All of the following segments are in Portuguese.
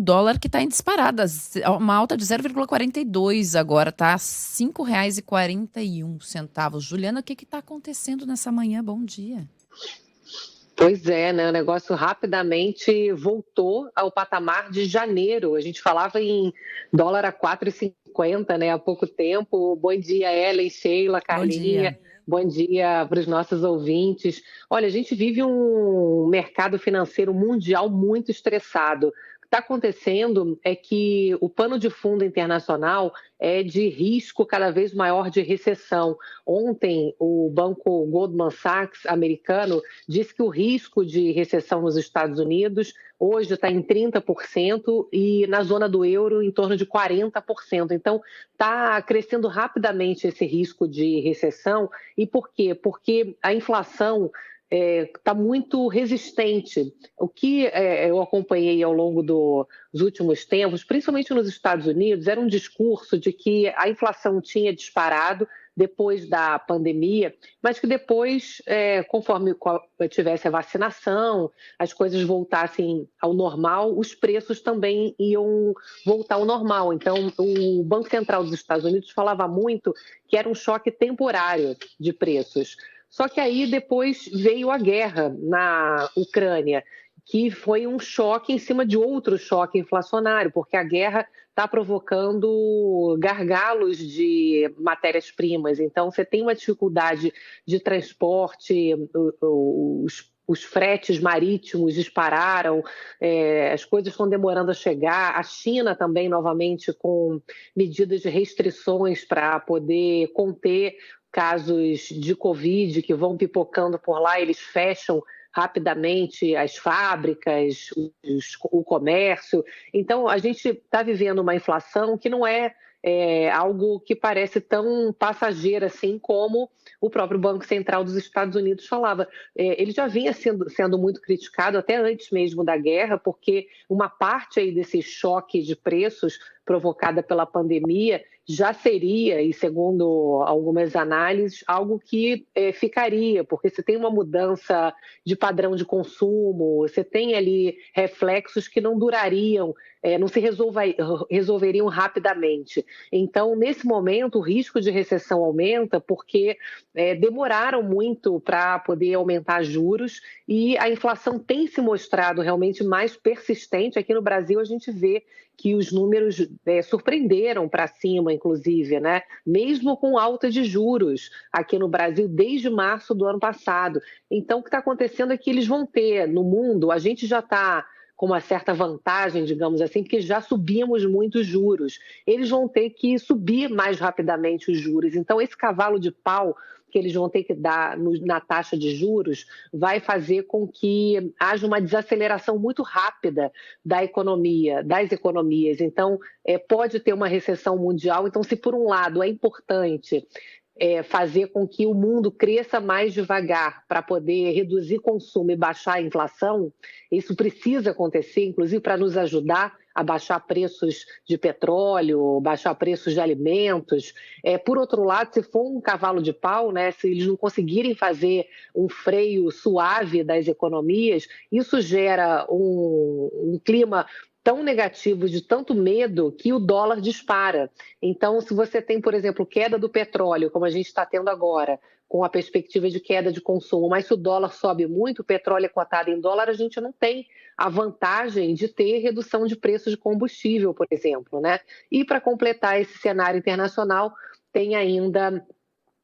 dólar que está em disparada, uma alta de 0,42 agora, tá? R$ 5,41. Juliana, o que está acontecendo nessa manhã? Bom dia. Pois é, né? O negócio rapidamente voltou ao patamar de janeiro. A gente falava em dólar a 4,50, né? Há pouco tempo. Bom dia, Ellen, Sheila, Bom Carlinha. dia. Bom dia para os nossos ouvintes. Olha, a gente vive um mercado financeiro mundial muito estressado. O que está acontecendo é que o pano de fundo internacional é de risco cada vez maior de recessão. Ontem, o banco Goldman Sachs americano disse que o risco de recessão nos Estados Unidos hoje está em 30% e na zona do euro em torno de 40%. Então, está crescendo rapidamente esse risco de recessão. E por quê? Porque a inflação está muito resistente. O que eu acompanhei ao longo dos últimos tempos, principalmente nos Estados Unidos, era um discurso de que a inflação tinha disparado depois da pandemia, mas que depois, conforme tivesse a vacinação, as coisas voltassem ao normal, os preços também iam voltar ao normal. Então, o Banco Central dos Estados Unidos falava muito que era um choque temporário de preços. Só que aí depois veio a guerra na Ucrânia, que foi um choque em cima de outro choque inflacionário, porque a guerra está provocando gargalos de matérias-primas. Então, você tem uma dificuldade de transporte, os fretes marítimos dispararam, as coisas estão demorando a chegar. A China também, novamente, com medidas de restrições para poder conter casos de Covid que vão pipocando por lá, eles fecham rapidamente as fábricas, o comércio. Então, a gente está vivendo uma inflação que não é algo que parece tão passageira assim como o próprio Banco Central dos Estados Unidos falava. Ele já vinha sendo muito criticado até antes mesmo da guerra, porque uma parte aí desse choque de preços provocada pela pandemia já seria, e segundo algumas análises, algo que ficaria, porque você tem uma mudança de padrão de consumo, você tem ali reflexos que não durariam, não se resolveriam rapidamente. Então, nesse momento, o risco de recessão aumenta porque demoraram muito para poder aumentar juros e a inflação tem se mostrado realmente mais persistente. Aqui no Brasil, a gente vê que os números surpreenderam para cima, inclusive, né? Mesmo com alta de juros aqui no Brasil desde março do ano passado. Então, o que está acontecendo é que eles vão ter no mundo, a gente já está com uma certa vantagem, digamos assim, porque já subimos muito os juros. Eles vão ter que subir mais rapidamente os juros. Então, esse cavalo de pau que eles vão ter que dar na taxa de juros vai fazer com que haja uma desaceleração muito rápida da economia, das economias. Então, pode ter uma recessão mundial. Então, se por um lado é importante fazer com que o mundo cresça mais devagar para poder reduzir consumo e baixar a inflação, isso precisa acontecer, inclusive para nos ajudar a baixar preços de petróleo, baixar preços de alimentos. Por outro lado, se for um cavalo de pau, né, se eles não conseguirem fazer um freio suave das economias, isso gera um clima tão negativo, de tanto medo, que o dólar dispara. Então, se você tem, por exemplo, queda do petróleo, como a gente está tendo agora, com a perspectiva de queda de consumo, mas se o dólar sobe muito, o petróleo é cotado em dólar, a gente não tem a vantagem de ter redução de preços de combustível, por exemplo, né? E para completar esse cenário internacional, tem ainda...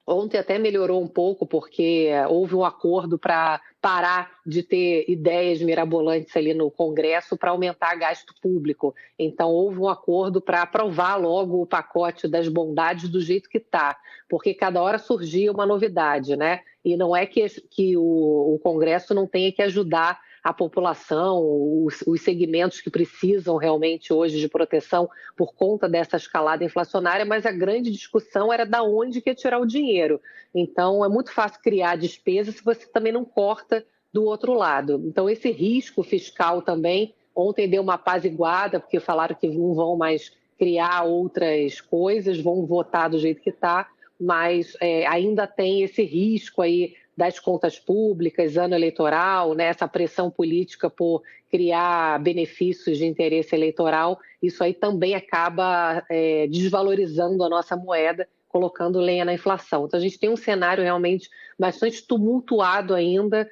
Ontem até melhorou um pouco, porque houve um acordo para parar de ter ideias mirabolantes ali no Congresso para aumentar gasto público. Então, houve um acordo para aprovar logo o pacote das bondades do jeito que está, porque cada hora surgia uma novidade, né? E não é que o Congresso não tenha que ajudar a população, os segmentos que precisam realmente hoje de proteção por conta dessa escalada inflacionária, mas a grande discussão era da onde que ia tirar o dinheiro. Então, é muito fácil criar despesa se você também não corta do outro lado. Então, esse risco fiscal também, ontem deu uma apaziguada, porque falaram que não vão mais criar outras coisas, vão votar do jeito que está, mas ainda tem esse risco aí das contas públicas, ano eleitoral, né, essa pressão política por criar benefícios de interesse eleitoral, isso aí também acaba desvalorizando a nossa moeda, colocando lenha na inflação. Então, a gente tem um cenário realmente bastante tumultuado ainda,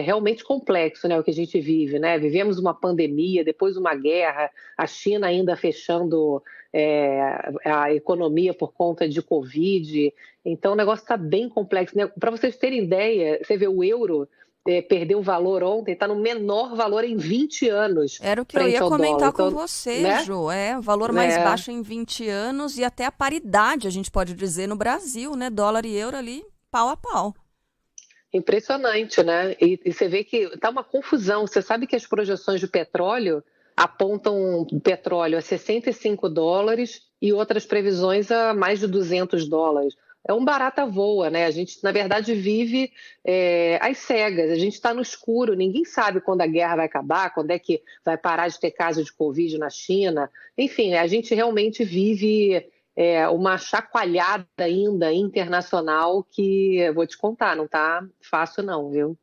realmente complexo, né, o que a gente vive, né? Vivemos uma pandemia, depois uma guerra, a China ainda fechando a economia por conta de Covid. Então, o negócio está bem complexo, né? Para vocês terem ideia, você vê o euro perdeu valor ontem, está no menor valor em 20 anos Era o que eu frente ia ao dólar. comentar com Então, você, né? Ju. É o valor mais baixo em 20 anos e até a paridade, a gente pode dizer, no Brasil, né? Dólar e euro ali, pau a pau. Impressionante, né? E você vê que está uma confusão. Você sabe que as projeções de petróleo apontam petróleo a US$ 65 e outras previsões a mais de US$ 200. É um barata voa, né? A gente, na verdade, vive às cegas, a gente está no escuro, ninguém sabe quando a guerra vai acabar, quando é que vai parar de ter casos de Covid na China. Enfim, a gente realmente vive uma chacoalhada ainda internacional que, vou te contar, não está fácil não, viu?